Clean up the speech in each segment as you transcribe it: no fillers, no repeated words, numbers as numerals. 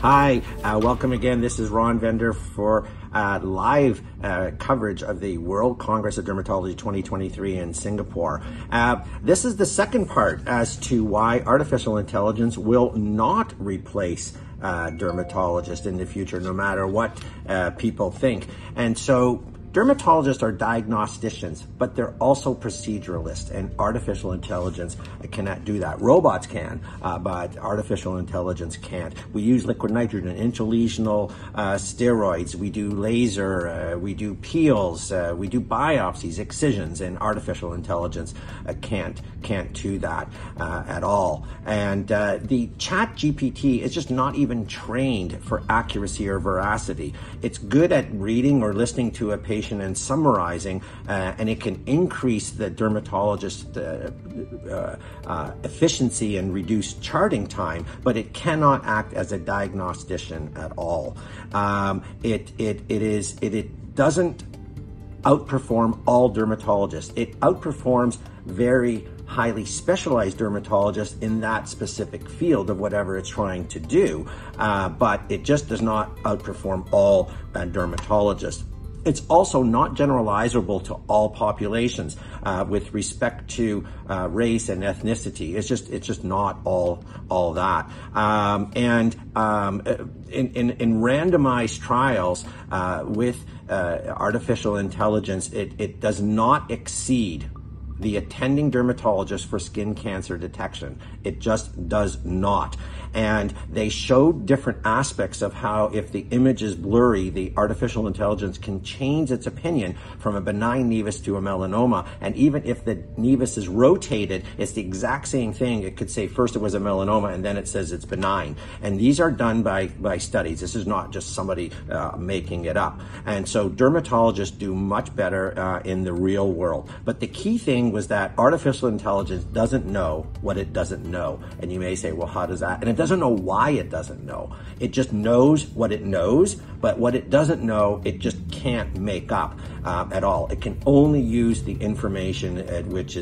Hi, welcome again. This is Ron Vender for live coverage of the World Congress of Dermatology 2023 in Singapore. This is the second part as to why artificial intelligence will not replace dermatologists in the future, no matter what people think. And so dermatologists are diagnosticians, but they're also proceduralists, and artificial intelligence cannot do that. Robots can, but artificial intelligence can't. We use liquid nitrogen, intralesional steroids, we do laser, we do peels, we do biopsies, excisions, and artificial intelligence can't do that at all. And the chat GPT is just not even trained for accuracy or veracity. It's good at reading or listening to a patient and summarizing, and it can increase the dermatologist's efficiency and reduce charting time, but it cannot act as a diagnostician at all. It doesn't outperform all dermatologists. It outperforms very highly specialized dermatologists in that specific field of whatever it's trying to do, but it just does not outperform all dermatologists. It's also not generalizable to all populations with respect to race and ethnicity. It's just not all that. In randomized trials with artificial intelligence, it does not exceed the attending dermatologist for skin cancer detection. It just does not. And they showed different aspects of how, if the image is blurry, the artificial intelligence can change its opinion from a benign nevus to a melanoma. And even if the nevus is rotated, it's the exact same thing. It could say first it was a melanoma and then it says it's benign. And these are done by studies. This is not just somebody making it up. And so dermatologists do much better in the real world. But the key thing was that artificial intelligence doesn't know what it doesn't know. And you may say, well, how does that? And it doesn't know why it doesn't know. It just knows what it knows, but what it doesn't know, it just can't make up at all. It can only use the information which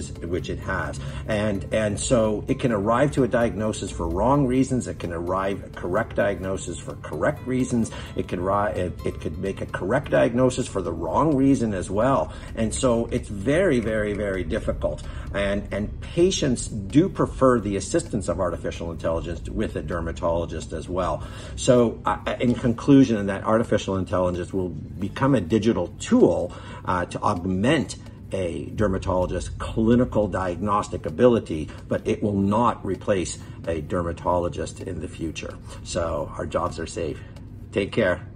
it has. And so it can arrive to a diagnosis for wrong reasons. It can arrive at correct diagnosis for correct reasons. It could make a correct diagnosis for the wrong reason as well. And so it's very, very, very difficult. And patients do prefer the assistance of artificial intelligence with a dermatologist as well. So in conclusion, that artificial intelligence will become a digital tool to augment a dermatologist's clinical diagnostic ability, but it will not replace a dermatologist in the future. So our jobs are safe. Take care.